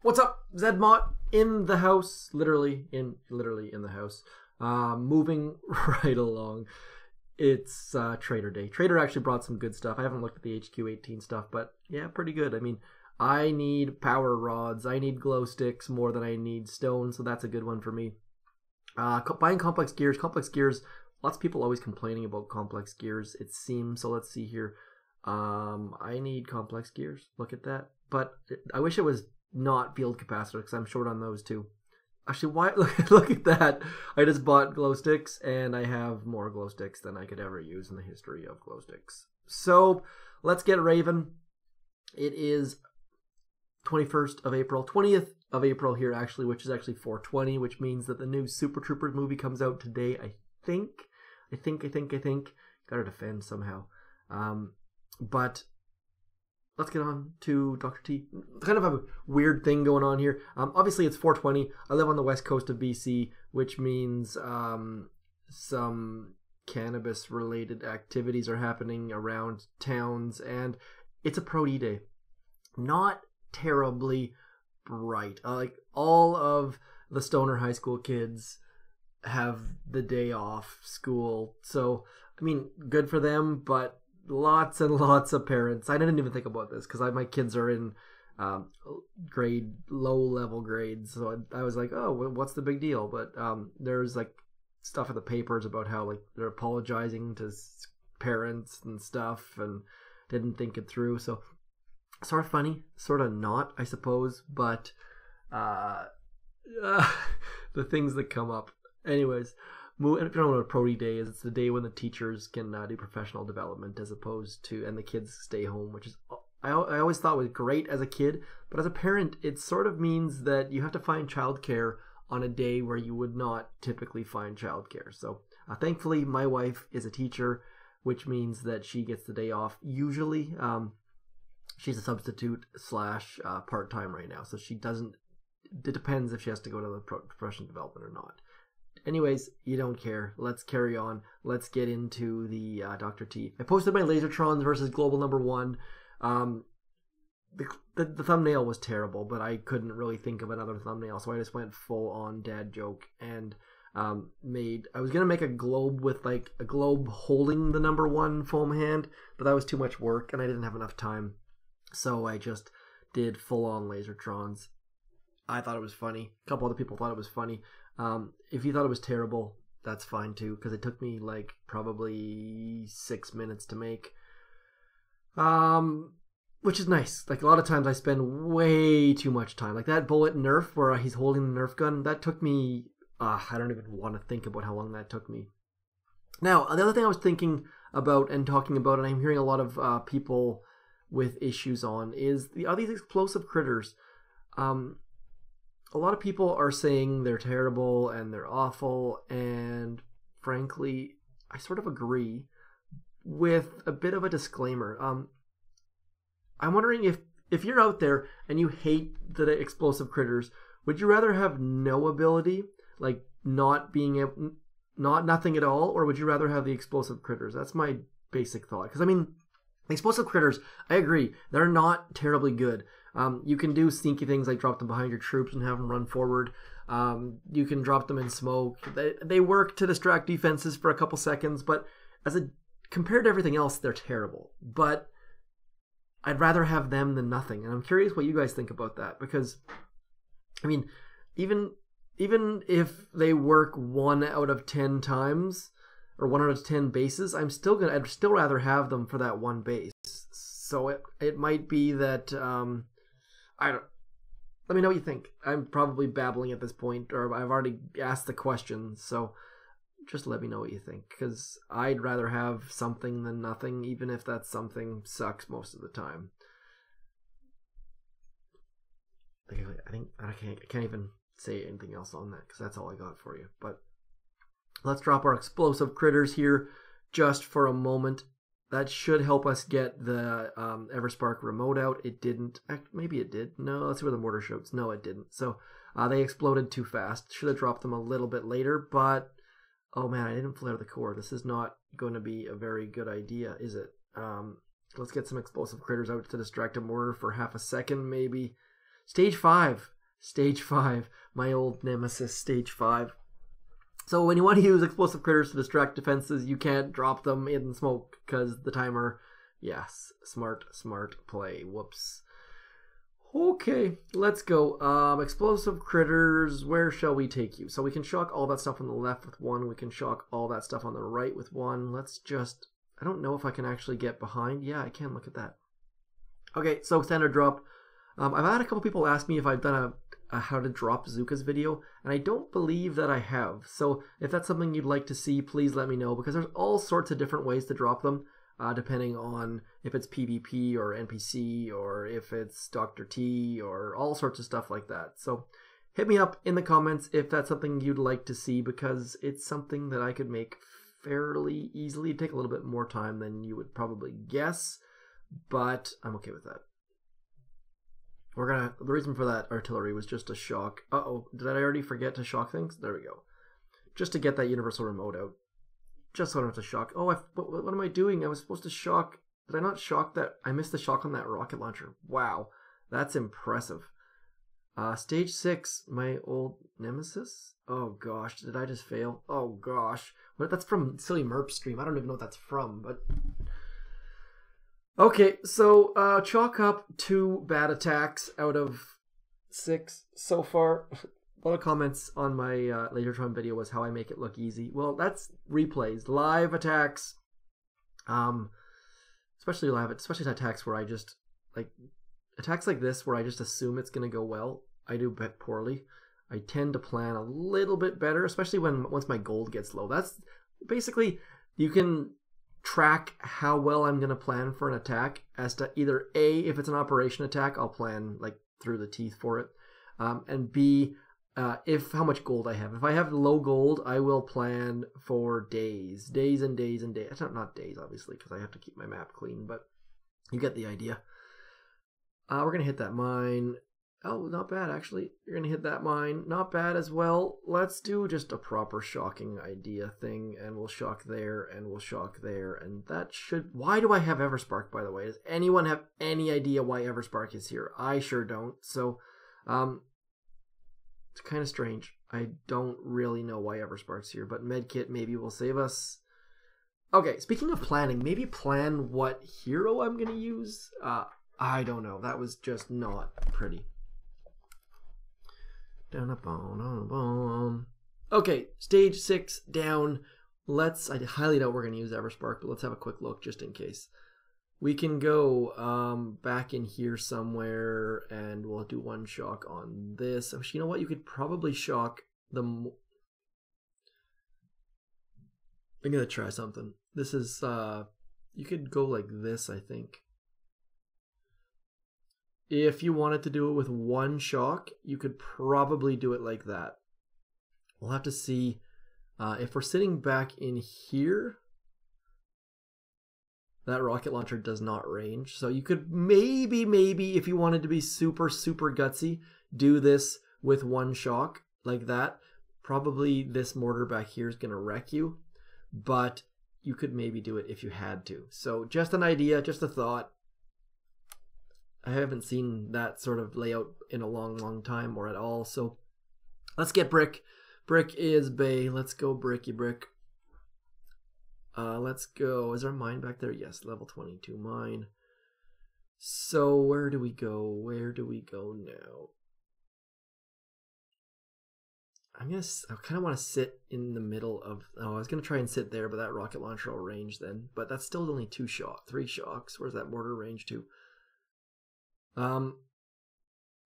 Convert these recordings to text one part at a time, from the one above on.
What's up, zmoT in the house, literally in the house. Moving right along. It's Trader Day. Trader actually brought some good stuff. I haven't looked at the HQ18 stuff, but yeah, pretty good. I mean, I need power rods. I need glow sticks more than I need stone, so that's a good one for me. Buying complex gears. Complex gears, lots of people always complaining about complex gears, it seems. So let's see here. I need complex gears. Look at that. But I wish it was not field capacitor because I'm short on those too. Actually, why? Look at that. I just bought glow sticks and I have more glow sticks than I could ever use in the history of glow sticks. So let's get raving. It is 21st of April, 20th of April here actually, which is actually 420, which means that the new Super Troopers movie comes out today. I think. Gotta defend somehow. But let's get on to Dr. T. Kind of a weird thing going on here. Obviously, it's 420. I live on the west coast of BC, which means some cannabis-related activities are happening around towns, and it's a Pro-D day. Not terribly bright. Like, all of the stoner high school kids have the day off school. So, I mean, good for them, but lots and lots of parents. I didn't even think about this because my kids are in low level grades, so I was like, oh, what's the big deal? But there's like stuff in the papers about how like they're apologizing to parents and stuff, and didn't think it through. So sort of funny, sort of not, I suppose. But the things that come up, anyways. If you don't know what a Pro-D day is, it's the day when the teachers can do professional development as opposed to, and the kids stay home, which is, I always thought was great as a kid, but as a parent, it sort of means that you have to find childcare on a day where you would not typically find childcare. So thankfully, my wife is a teacher, which means that she gets the day off. Usually, she's a substitute / part-time right now, so she doesn't, it depends if she has to go to the professional development or not. Anyways, you don't care. Let's carry on. Let's get into the Dr. T. I posted my Lasertrons versus Global #1. The thumbnail was terrible, but I couldn't really think of another thumbnail, so I just went full on dad joke and I was gonna make a globe with like a globe holding the #1 foam hand, but that was too much work and I didn't have enough time, so I just did full on Lasertrons. I thought it was funny. A couple other people thought it was funny. If you thought it was terrible, that's fine too, because it took me like probably 6 minutes to make. Which is nice. Like a lot of times I spend way too much time. Like that bullet Nerf where he's holding the Nerf gun, that took me, I don't even want to think about how long that took me. Now, the other thing I was thinking about and talking about, and I'm hearing a lot of people with issues on, is are these explosive critters. A lot of people are saying they're terrible and they're awful, and frankly, I sort of agree with a bit of a disclaimer. I'm wondering if you're out there and you hate the explosive critters, would you rather have no ability, like nothing at all, or would you rather have the explosive critters? That's my basic thought. Because I mean, explosive critters, I agree, they're not terribly good. You can do sneaky things like drop them behind your troops and have them run forward. You can drop them in smoke. They work to distract defenses for a couple seconds, but compared to everything else, they're terrible. But I'd rather have them than nothing. And I'm curious what you guys think about that, because I mean, even if they work 1 out of 10 times or 1 out of 10 bases, I'd still rather have them for that one base. So it might be that let me know what you think. I'm probably babbling at this point, or I've already asked the question, so just let me know what you think, because I'd rather have something than nothing, even if that something sucks most of the time. I can't even say anything else on that, because that's all I got for you. But let's drop our explosive critters here just for a moment. That should help us get the Everspark remote out. It didn't. Maybe it did. No, let's see where the mortar shoots. No, it didn't. So they exploded too fast. Should have dropped them a little bit later, but oh man, I didn't flare the core. This is not going to be a very good idea, is it? Let's get some explosive critters out to distract a mortar for half a second, maybe. Stage 5. Stage 5. My old nemesis, Stage 5. So when you want to use explosive critters to distract defenses, you can't drop them in smoke because the timer... Yes, smart play. Whoops. Okay, let's go. Explosive critters, where shall we take you? So we can shock all that stuff on the left with one. We can shock all that stuff on the right with one. Let's just... I don't know if I can actually get behind. Yeah, I can. Look at that. Okay, so standard drop. I've had a couple people ask me if I've done a how to drop Zookas video, and I don't believe that I have. So if that's something you'd like to see, please let me know, because there's all sorts of different ways to drop them. Depending on if it's PvP or NPC or if it's dr.t or all sorts of stuff like that. So hit me up in the comments if that's something you'd like to see, because it's something that I could make fairly easily. It'd take a little bit more time than you would probably guess, but I'm okay with that. The reason for that artillery was just to shock. Uh-oh, did I already forget to shock things? There we go. Just to get that universal remote out. Just so I don't have to shock. Oh, what am I doing? I was supposed to shock. Did I not shock that? I missed the shock on that rocket launcher. Wow, that's impressive. Stage 6, my old nemesis. Oh gosh, did I just fail? Oh gosh, that's from Silly Merp stream. I don't even know what that's from, but okay. So chalk up 2 bad attacks out of 6 so far. A lot of comments on my Lasertron video was how I make it look easy. Well, that's replays, live attacks, especially attacks where I just attacks like this where I just assume it's gonna go well. I do bet poorly. I tend to plan a little bit better, especially once my gold gets low. That's basically, you can track how well I'm gonna plan for an attack as to either A, if it's an operation attack, I'll plan like through the teeth for it, and B, how much gold I have. If I have low gold, I will plan for days and days and days. Not days, obviously, because I have to keep my map clean, but you get the idea. We're going to hit that mine. Oh, not bad, actually. You're going to hit that mine. Not bad as well. Let's do just a proper shocking idea thing, and we'll shock there, and we'll shock there, and that should... Why do I have Everspark, by the way? Does anyone have any idea why Everspark is here? I sure don't. So, it's kind of strange. I don't really know why Everspark's here, but Medkit maybe will save us. Okay, speaking of planning, maybe plan what hero I'm going to use? I don't know. That was just not pretty. Down a bone. Okay, stage 6 down. I highly doubt we're going to use Everspark, but let's have a quick look just in case. We can go back in here somewhere, and we'll do 1 shock on this. You know what? You could probably shock the... I'm going to try something. This is... you could go like this, I think. If you wanted to do it with 1 shock, you could probably do it like that. We'll have to see if we're sitting back in here. That rocket launcher does not range. So you could maybe, if you wanted to be super gutsy, do this with 1 shock like that. Probably this mortar back here is going to wreck you, but you could maybe do it if you had to. So just an idea, just a thought. I haven't seen that sort of layout in a long time or at all. So let's get brick. Brick is bay. Let's go bricky brick. Let's go. Is there a mine back there? Yes, level 22 mine. So where do we go? Where do we go now? I kind of want to sit in the middle of... Oh, I was going to try and sit there, but that rocket launcher will range then. But that's still only 3 shocks. Where's that mortar range to?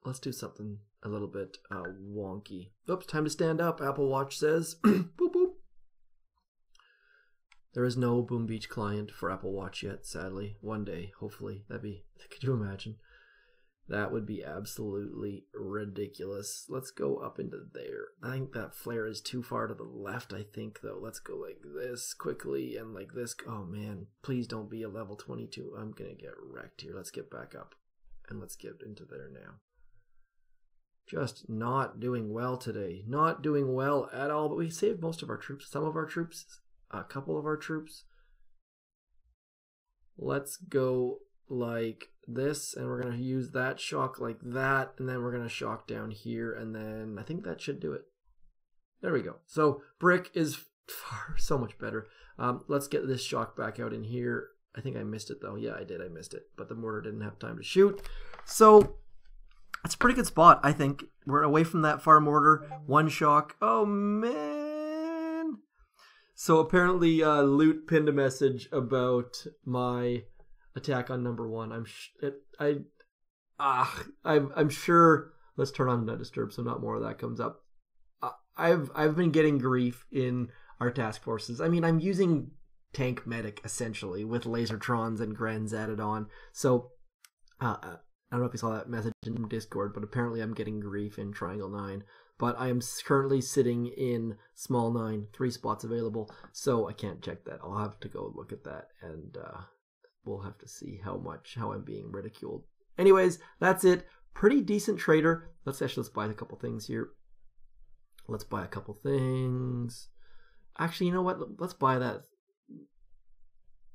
Let's do something a little bit wonky. Oops, time to stand up, Apple Watch says. Boop, boop. There is no Boom Beach client for Apple Watch yet, sadly. One day, hopefully. Could you imagine? That would be absolutely ridiculous. Let's go up into there. I think that flare is too far to the left, I think, though. Let's go like this quickly and like this. Oh, man. Please don't be a level 22. I'm going to get wrecked here. Let's get back up. And let's get into there now. Just not doing well today. Not doing well at all. But we saved most of our troops. Some of our troops. A couple of our troops. Let's go like this, and we're going to use that shock like that, and then we're going to shock down here, and then I think that should do it. There we go. So brick is so much better. Let's get this shock back out in here. I think I missed it though. Yeah, I did. I missed it. But the mortar didn't have time to shoot. So it's a pretty good spot, I think. We're away from that far mortar. One shock. Oh, man. So apparently Loot pinned a message about my attack on number 1. I'm sure. Let's turn on not disturb so not more of that comes up. I've been getting grief in our task forces. I mean, I'm using tank medic essentially with lasertrons and grens added on. So I don't know if you saw that message in Discord, but apparently I'm getting grief in Triangle 9. But I am currently sitting in Small 9, 3 spots available, so I can't check that. I'll have to go look at that, and we'll have to see how I'm being ridiculed. Anyways, that's it. Pretty decent trader. Let's buy a couple things here. Let's buy a couple things. Actually, you know what? Let's buy that.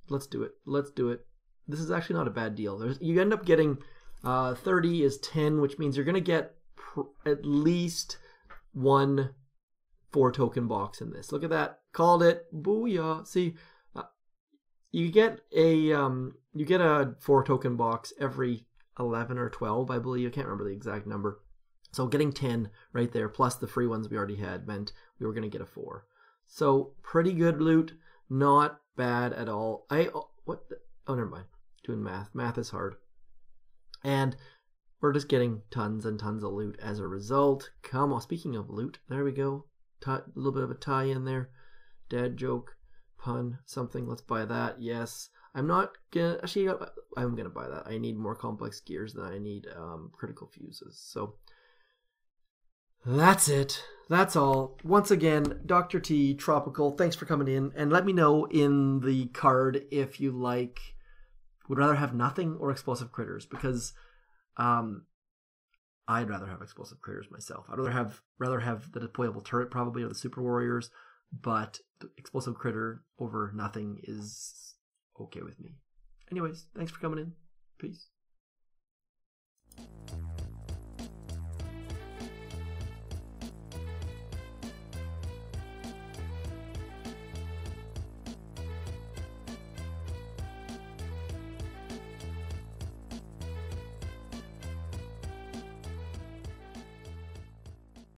Let's do it. Let's do it. This is actually not a bad deal. You end up getting 30 is 10, which means you're going to get at least 1 4-token box in this. Look at that. Called it. Booyah. See, you get a 4-token box every 11 or 12, I believe. I can't remember the exact number. So getting 10 right there, plus the free ones we already had, meant we were going to get a 4. So pretty good loot. Not bad at all. Oh, never mind. Doing math. Math is hard. And we're just getting tons and tons of loot as a result. Come on. Speaking of loot, there we go. A little bit of a tie in there. Dad joke, pun, something. Let's buy that. Yes. I'm not gonna. Actually, I'm gonna buy that. I need more complex gears than I need critical fuses. So that's it. That's all. Once again, DrT Tropical, thanks for coming in. And let me know in the card if you would rather have nothing or explosive critters, because I'd rather have explosive critters myself. I'd rather have the deployable turret probably, or the super warriors, but the explosive critter over nothing is okay with me. Anyways, thanks for coming in. Peace.